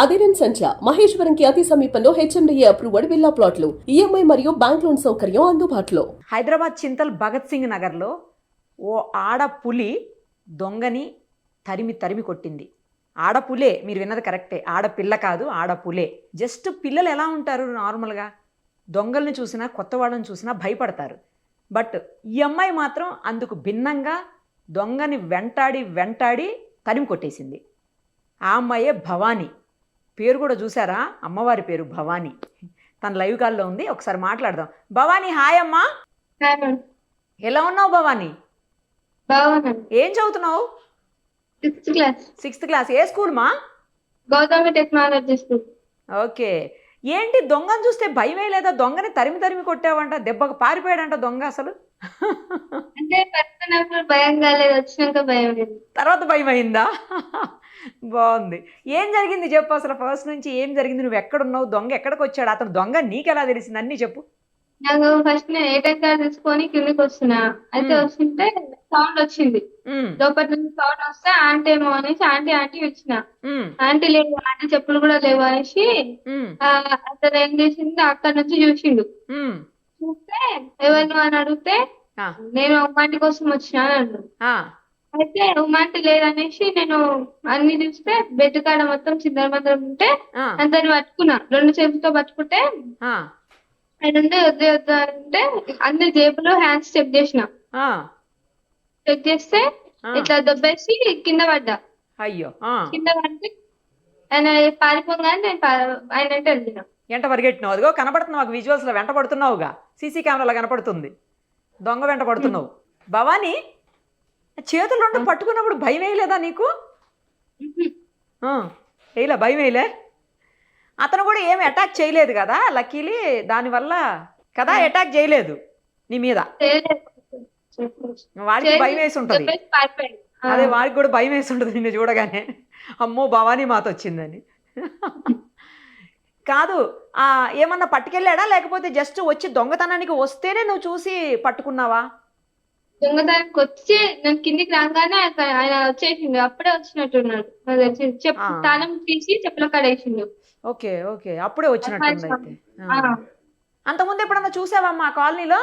అదిరన్ సంచ మహేశ్వరంకి అతి సమీపంలో HMDA approved villa ప్లాట్లు ఈఎంఐ మరియు బ్యాంక్ లోన్ సౌకర్యం అందుబాటులో. హైదరాబాద్ చింతల్ భగత్ సింగ్ నగర్లో ఓ ఆడపులి దొంగని తరిమి కొట్టింది. ఆడపులే, మీరు విన్నది కరెక్టే, ఆడపిల్ల కాదు, ఆడపులే. జస్ట్ పిల్లలు ఎలా ఉంటారు నార్మల్గా, దొంగల్ని చూసినా కొత్త వాళ్ళని చూసినా భయపడతారు. బట్ ఈ అమ్మాయి మాత్రం అందుకు భిన్నంగా దొంగని వెంటాడి తరిమి కొట్టేసింది. ఆ అమ్మాయే భవానీ. పేరు కూడా చూసారా, అమ్మవారి పేరు భవానీ. తన లైవ్ కాల్లో ఉంది, ఒకసారి మాట్లాడదాం. భవానీ, హాయ్ అమ్మా. ఎలా ఉన్నావు భవానీ? ఏం చదువుతున్నావు? Sixth class. ఏ స్కూల్ మా? Gautami technology school. ఓకే. ఏంటి దొంగను చూస్తే భయమే లేదా? దొంగని తరిమి కొట్టావంట, దెబ్బకు పారిపోయాడంట దొంగ. అసలు అంటే పడుతున్నప్పుడు భయం కాలేదు, వచ్చినాక భయం లేదు. తర్వాత భయం అయిందా? బాగుంది. ఏం జరిగింది చెప్పు అసలు, ఫస్ట్ నుంచి ఏం జరిగింది? నువ్వు ఎక్కడున్నావు, దొంగ ఎక్కడికి వచ్చాడు, అతను దొంగ నీకెలా తెలిసింది, అన్నీ చెప్పు. నాకు ఫస్ట్ నేను ఏటీఎం కార్డు తీసుకొని కిందికి వస్తున్నా, అయితే వస్తుంటే సౌండ్ వచ్చింది. లోపల నుంచి సౌండ్ వస్తే ఆంటీ ఏమో అనేసి ఆంటీ ఇచ్చిన. ఆంటీ లేవు, ఆంటీ చెప్పులు కూడా లేవు అనేసి అతను ఏం చేసింది, అక్కడ నుంచి చూసిండు. చూస్తే ఎవరు అని అడిగితే నేను ఉమ్మాంటి కోసం వచ్చినా అన్నాడు. అయితే ఉమ్మాంటి లేదనేసి నేను అన్ని చూస్తే బెడ్ కాడ మొత్తం చిందరమందరం ఉంటే అందరిని పట్టుకున్నా, 2 చేతులతో పట్టుకుంటే ఆయన వద్దు అంటే అన్ని జేబులో హ్యాండ్స్ చెక్ చేసిన. చెక్ చేస్తే ఇట్లా దొబ్బేసి కింద పడ్డా. అయ్యో. కింద పడితే ఆయన పారిపోగానే నేను ఆయన అంటే వెళ్ళిన. ఎంట పరిగెట్టినావు? అదిగో కనపడుతున్నావు, మాకు విజువల్స్ లో వెంట పడుతున్నావుగా, సీసీ కెమెరాలో కనపడుతుంది, దొంగ వెంట పడుతున్నావు. భవానీ, చేతులు 2 పట్టుకున్నప్పుడు భయం వేయలేదా నీకు? వేయలే, భయం వేయలే. అతను కూడా ఏమి అటాక్ చేయలేదు కదా, లక్కీలీ, దానివల్ల కదా అటాక్ చేయలేదు నీ మీద. వాడికి భయం వేసి ఉంటుంది. అదే, వాడికి కూడా భయం వేసి ఉంటుంది నిన్ను చూడగానే, అమ్మో భవానీ మాత వచ్చిందని. కాదు, ఏమన్నా పట్టుకెళ్ళాడా, లేకపోతే జస్ట్ వచ్చి దొంగతనానికి వస్తేనే నువ్వు చూసి పట్టుకున్నావా? దొంగతనానికి వచ్చి నేను కిందికి రాగానే ఆయన వచ్చేసిండు, అప్పుడే వచ్చినట్టున్నాడు. చెప్పు తాళం తీసి చెప్పుల కాడేసిండు. ఓకే ఓకే, అప్పుడే వచ్చినట్టుంది అయితే. అంతకుముందు ఎప్పుడన్నా చూసావమ్మా కాలనీలో?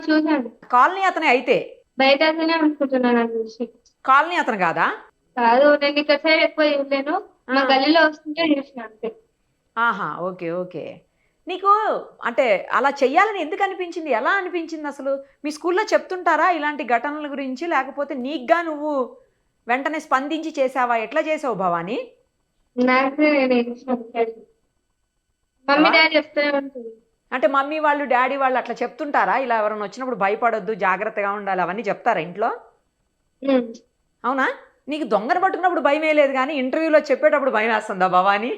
చూసాను. కాలనీ అతనే అయితే? బయట అతనే అనుకుంటున్నాను. చూసి కాలనీ అతను కాదా? కాదు, నేను ఇక్కడ సైడ్ ఎక్కువ చూడలేను, మా గల్లీలో వస్తుంటే చూసిన అంతే. ఆహా, ఓకే ఓకే. నీకు అంటే అలా చెయ్యాలని ఎందుకు అనిపించింది, ఎలా అనిపించింది అసలు? మీ స్కూల్లో చెప్తుంటారా ఇలాంటి ఘటనల గురించి, లేకపోతే నీకుగా నువ్వు వెంటనే స్పందించి చేసావా? ఎట్లా చేసావు భవానీ? మమ్మీ డాడీ చెప్తూనే ఉంటుంది. అంటే మమ్మీ వాళ్ళు, డాడీ వాళ్ళు అట్లా చెప్తుంటారా, ఇలా ఎవరైనా వచ్చినప్పుడు భయపడొద్దు, జాగ్రత్తగా ఉండాలి, అవన్నీ చెప్తారా ఇంట్లో? అవునా? నీకు దొంగను పట్టుకున్నప్పుడు భయం వేయలేదు, కానీ ఇంటర్వ్యూలో చెప్పేటప్పుడు భయం వేస్తుందా భవానీ?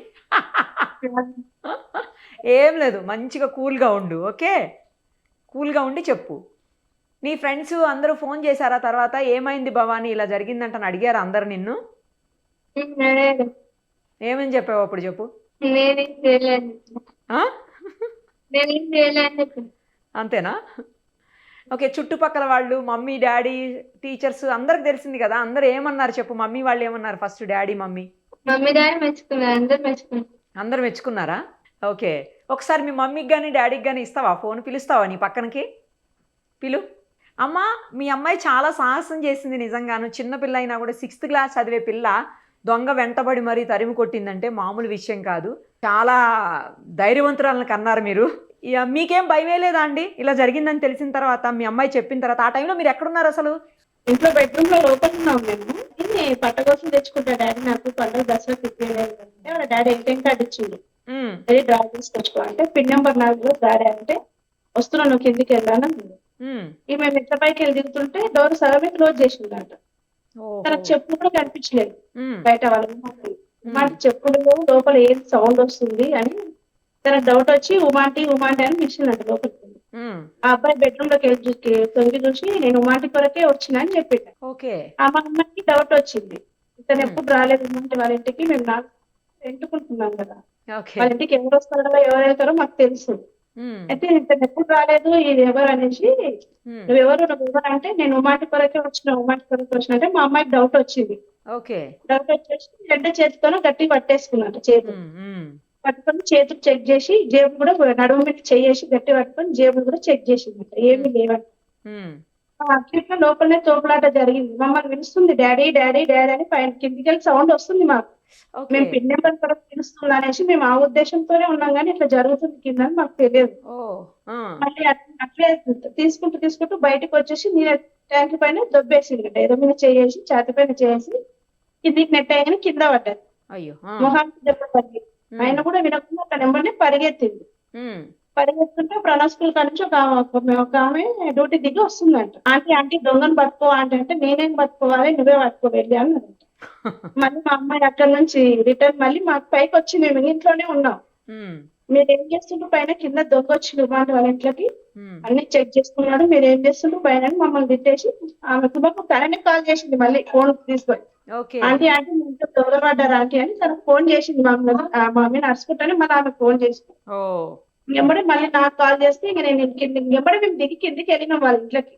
ఏం లేదు, మంచిగా కూల్గా ఉండు, ఓకే? కూల్గా ఉండి చెప్పు. నీ ఫ్రెండ్స్ అందరూ ఫోన్ చేశారా తర్వాత, ఏమైంది భవానీ ఇలా జరిగిందంటని అడిగారా అందరు నిన్ను? ఏమని చెప్పావు అప్పుడు చెప్పు. అంతేనా? ఓకే. చుట్టుపక్కల వాళ్ళు, మమ్మీ డాడీ, టీచర్స్ అందరికి తెలిసింది కదా, అందరు ఏమన్నారు చెప్పు. మమ్మీ వాళ్ళు ఏమన్నారు first, daddy mummy? Mummy daddy మెచ్చుకున్నారు, అందరు మెచ్చుకున్నారా? ఓకే. ఒకసారి మీ మమ్మీకి కానీ డాడీకి కానీ ఇస్తావా ఫోన్, పిలుస్తావా నీ పక్కనకి? పిలు. అమ్మా, మీ అమ్మాయి చాలా సాహసం చేసింది నిజంగాను. చిన్నపిల్ల అయినా కూడా 6th క్లాస్ చదివే పిల్ల దొంగ వెంటబడి మరీ తరిమి కొట్టిందంటే మామూలు విషయం కాదు. చాలా ధైర్యవంతురాలను కన్నారు మీరు. మీకేం భయమే లేదా అండి ఇలా జరిగిందని తెలిసిన తర్వాత, మీ అమ్మాయి చెప్పిన తర్వాత? ఆ టైంలో మీరు ఎక్కడున్నారు అసలు? ఇంట్లో బెడ్రూమ్ లో లోపల ఉన్నాం మేము. పట్ట కోసం తెచ్చుకుంటా డాడీ, నాకు పండుగ దసరా ప్రిపేర్ అయ్యిందంటే వాళ్ళ డాడీ ఏటీఎం కార్డు ఇచ్చింది. డ్రా తీసుకొచ్చుకో అంటే, పిన్ నెంబర్ 4లో డాడీ అంటే వస్తున్నా, నువ్వు కిందికి వెళ్ళాలని. ఇక మేము ఇంట్లో పైకి వెళ్ళి దిగుతుంటే డోర్ సగమే క్లోజ్ చేసిందంట. తనకు చెప్పులు కూడా కనిపించలేదు బయట వాళ్ళకి. చెప్పులు లోపల ఏం సౌండ్ వస్తుంది అని తనకు డౌట్ వచ్చి ఉమాంటి అని పిలిచిందంట లోపలికి. ఆ అబ్బాయి బెడ్రూమ్ లోకి వెళ్ళి తొంగి చూసి నేను ఉమాంటి కొరకే వచ్చినా అని చెప్పిండ. ఆ మా అమ్మాయికి డౌట్ వచ్చింది, ఇతను ఎప్పుడు రాలేదు ఉమాంటి వాళ్ళ ఇంటికి, మేము నాకు ఎంటుకుంటున్నాం కదా, వాళ్ళ ఇంటికి ఎవరు వస్తారో ఎవరు వెళ్తారో మాకు తెలుసు. అయితే ఇతను ఎప్పుడు రాలేదు, ఇది ఎవరు అనేసి, నువ్వెవరు అంటే నేను ఉమాంటి కొరకే వచ్చిన అంటే మా అమ్మాయికి డౌట్ వచ్చింది. ఓకే. డౌట్ వచ్చేసి రెండో చేతితోనే గట్టిగా పట్టేసుకున్నాడు చేతులు. పట్టుకొని చేతులు చెక్ చేసి జేబు కూడా నడుము మీద చెయ్యేసి గట్టి పట్టుకొని జేబులు కూడా చెక్ చేసింది, ఏమీ లేవంట. అట్లా లోపలనే తోపులాట జరిగింది. మమ్మల్ని పిలుస్తుంది డాడీ డాడీ డాడీ అని, పైన కిందికి వెళ్ళి సౌండ్ వస్తుంది మాకు. మేము పిన్ నెంబర్ కూడా పిలుస్తుంది అనేసి మేము ఆ ఉద్దేశంతోనే ఉన్నాం, కానీ ఇట్లా జరుగుతుంది కింద అని మాకు తెలియదు. మళ్ళీ అట్లే తీసుకుంటూ తీసుకుంటూ బయటకు వచ్చేసి నీళ్ళ ట్యాంక్ పైన దొబ్బేసింది, ఏదో మీద చేసి ఛాతి పైన చేసి కిందికి నెట్టేయగానే కింద పడ్డది. మొహానికి దెబ్బ పడింది. ఆయన కూడా వినకుండా ఒక నెంబర్ని పరిగెత్తింది. పరిగెత్తుంటే ప్రణవ్ స్కూల్ నుంచి ఒక ఆమె డ్యూటీ దిగి వస్తుందంట. ఆంటీ ఆంటీ దొంగను పట్టుకో ఆంటీ అంటే, నేనేం పట్టుకోవాలి నువ్వే పట్టుకో వెళ్ళి అన్నదంట. మళ్ళీ మా అమ్మాయి అక్కడ నుంచి రిటర్న్ మళ్ళీ మాకు పైకి వచ్చి మేము ఇంట్లోనే ఉన్నాం. మీరు ఏం చేస్తుండ్రు పైన, కింద దొంగ వచ్చిండు వాళ్ళ ఇంట్లోకి, అన్ని చెక్ చేసుకున్నాడు, మీరు ఏం చేస్తుండ్రు పైన మమ్మల్ని తిట్టేసి ఆమె కుటుంబం తననే కాల్ చేసింది మళ్ళీ ఫోన్ తీసుకొని. ఆంటీ ఆంటీ ఇంట్లో దొంగ పడ్డారు ఆంటీ అని తనకు ఫోన్ చేసింది. మా మమ్మీ నడుచుకుంటానే మళ్ళీ ఆమె ఫోన్ చేసింది. ఎంబడి మళ్ళీ నాకు కాల్ చేస్తే ఇక నేను ఎంబడి మేము దిగి కిందికి వెళ్ళినాం వాళ్ళ ఇంట్లోకి.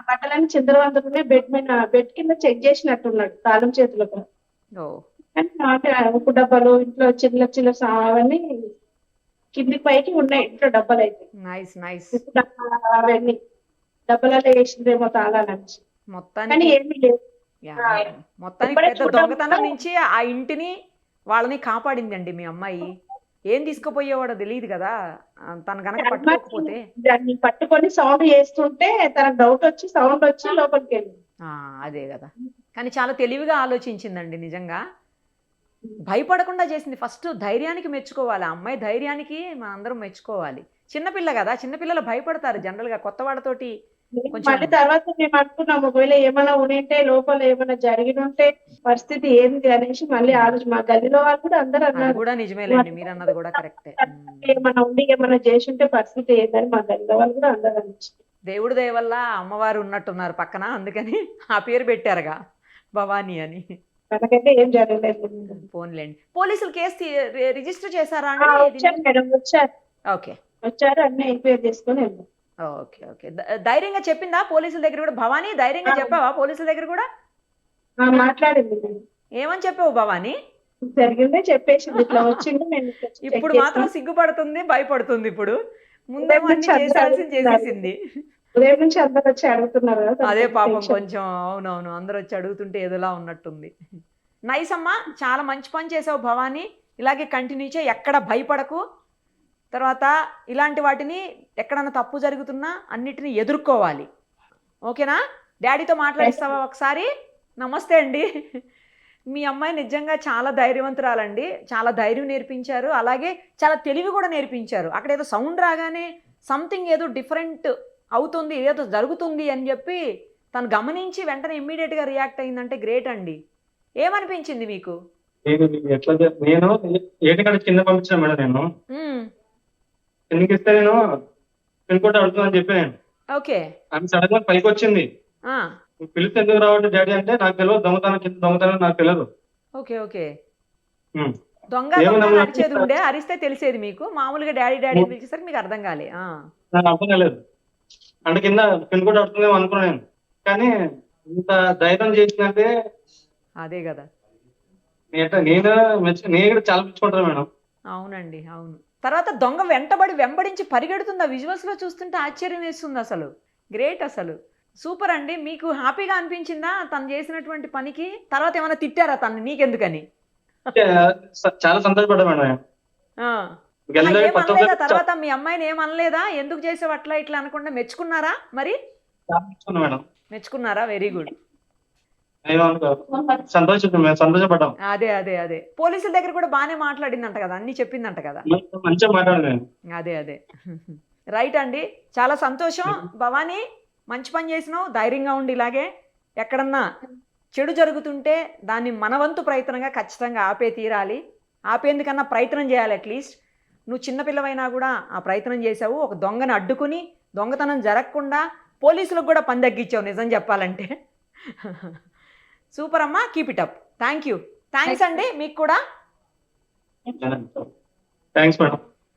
బట్టలన్నీ చిందరవందరనే బెడ్ కింద చెక్ చేసినట్టున్నాడు తాళం చేతులకు. ఉప్పు డబ్బాలు ఇంట్లో చిల్ల చిల్ల అవన్నీ కింది పైకి ఉన్నాయి ఇంట్లో డబ్బాలు అయితే. అవన్నీ డబ్బాలలో వేసిందేమో తాళాలని, కానీ ఏమీ లేదు. మొత్తానికి దొంగతనం నుంచి ఆ ఇంటిని వాళ్ళని కాపాడిందండి మీ అమ్మాయి. ఏం తీసుకుపోయేవాడో తెలియదు కదా తను గనక పట్టుకోకపోతే. దాన్ని పట్టుకొని సౌండ్ చేస్తుంటే తనకు డౌట్ వచ్చి సౌండ్ వచ్చి లోపలికి వెళ్ళింది. అదే కదా, కానీ చాలా తెలివిగా ఆలోచించిందండి నిజంగా. భయపడకుండా చేసింది. ఫస్ట్ ధైర్యానికి మెచ్చుకోవాలి, ఆ అమ్మాయి ధైర్యానికి మనందరం మెచ్చుకోవాలి. చిన్నపిల్ల కదా, చిన్నపిల్లలు భయపడతారు జనరల్ గా కొత్త వాడితోటి. మళ్ళీ తర్వాత మేము అనుకున్నాం ఒకవేళ ఏమైనా ఉంటే లోపల ఏమైనా జరిగి ఉంటే పరిస్థితి ఏంది అనేసి మళ్ళీ ఆలోచన. మా గల్లీలో వాళ్ళు కూడా అందరూ అన్నారు, కూడా నిజమేలేండి మీరు అన్నది కూడా కరెక్టే. ఏమైనా ఉండి ఏమైనా చేసి ఉంటే పరిస్థితి ఏందని మా గల్లీలో వాళ్ళు కూడా అందరూ అన్నారు. దేవుడి దయ వల్ల అమ్మవారు ఉన్నట్టున్నారు పక్కన, అందుకని ఆ పేరు పెట్టారుగా భవానీ అని. మనకైతే ఏం జరగలేదు. ఫోన్లేండి. పోలీసులు కేసు రిజిస్టర్ చేశారా మేడం? వచ్చారు. ఓకే, వచ్చారు, అన్ని ఎంక్వైరీ చేసుకుని వెళ్ళాం. Okay okay. ధైర్యంగా చెప్పిందా పోలీసుల దగ్గర కూడా? భవానీ ధైర్యంగా చెప్పావా పోలీసుల దగ్గర కూడా? మాట్లాడింది. ఏమని చెప్పావు భవానీ? జరిగిందే చెప్పేసింది, ఇట్లా వచ్చింది. ఇప్పుడు మాత్రం సిగ్గుపడుతుంది, భయపడుతుంది. ఇప్పుడు ముందే చేసేసింది. ఉదయం నుంచి అందరు వచ్చి అడుగుతున్నారు. అదే పాపం కొంచెం. అవునవును, అందరు వచ్చి అడుగుతుంటే ఏదోలా ఉన్నట్టుంది. నైస్ అమ్మా, చాలా మంచి పని చేసావు భవానీ. ఇలాగే కంటిన్యూ చేయి, ఎక్కడ భయపడకు. తర్వాత ఇలాంటి వాటిని ఎక్కడన్నా తప్పు జరుగుతున్నా అన్నిటిని ఎదుర్కోవాలి. ఓకేనా? డాడీతో మాట్లాడిస్తావా ఒకసారి? నమస్తే అండి. మీ అమ్మాయి నిజంగా చాలా ధైర్యవంతురాలండి. చాలా ధైర్యం నేర్పించారు, అలాగే చాలా తెలివి కూడా నేర్పించారు. అక్కడ ఏదో సౌండ్ రాగానే సంథింగ్ ఏదో డిఫరెంట్ అవుతుంది, ఏదో జరుగుతుంది అని చెప్పి తను గమనించి వెంటనే ఇమ్మీడియట్గా రియాక్ట్ అయిందంటే గ్రేట్ అండి. ఏమనిపించింది మీకు? నేను ఏటికాడ కింద పంపించాను మేడం. నేను కిందకి ఇస్తే నేను పిన్ కోడ్ అడుగుతుందని చెప్పి నేను. ఓకే. ఆమె సడన్ గా పైకి వచ్చింది. పిలిస్తే ఎందుకు రావట్లేదు డాడీ అంటే, నాకు తెలియదు, దొంగతనం కింద దొంగతనం నాకు తెలియదు. Okay okay. దొంగ అరిచేది ఉండే, అరిస్తే తెలిసేది మీకు. మామూలుగా డాడీ డాడీ పిలిచేసరికి మీకు అర్థం కాలే. నాకు అర్థం కాలేదు అంటే కింద పిన్ కోడ్ అడుగుతుందేమో అనుకున్నాను. కానీ ఇంత ధైర్యం చేసిందంటే అదే కదా, నేను కూడా చాలా మెచ్చుకుంటాను మేడం. అవునండి అవును. తర్వాత దొంగ వెంబడించి పరిగెడుతుంది. ఆ విజువల్స్ లో చూస్తుంటే ఆశ్చర్యం వేస్తుంది. అసలు గ్రేట్, అసలు సూపర్ అండి. మీకు హ్యాపీగా అనిపించిందా తను చేసినటువంటి పనికి? తర్వాత ఏమైనా తిట్టారా తను నీకెందుకని? చాలా సంతోషపడ్డా మేడం. తర్వాత మీ అమ్మాయిని ఏమనలేదా? ఎందుకు చేసావు అట్లా ఇట్లా అనకుండా మెచ్చుకున్నారా? మరి మెచ్చుకున్నారా? Very good. సంతోషపడ్డాం. అదే అదే అదే. పోలీసుల దగ్గర కూడా బాగానే మాట్లాడిందంట కదా, అన్ని చెప్పిందంట కదా. అదే అదే రైట్ అండి. చాలా సంతోషం భవానీ, మంచి పని చేసినావు. ధైర్యంగా ఉండి ఇలాగే ఎక్కడన్నా చెడు జరుగుతుంటే దాన్ని మనవంతు ప్రయత్నంగా ఖచ్చితంగా ఆపే తీరాలి. ఆపేందుకన్నా ప్రయత్నం చేయాలి. అట్లీస్ట్ నువ్వు చిన్నపిల్లవైనా కూడా ఆ ప్రయత్నం చేసావు. ఒక దొంగను అడ్డుకుని దొంగతనం జరగకుండా పోలీసులకు కూడా పని తగ్గించావు నిజం చెప్పాలంటే. సూపర్ అమ్మా, keep it up. Thank you. Thanks అండి మీకు కూడా. Thanks madam.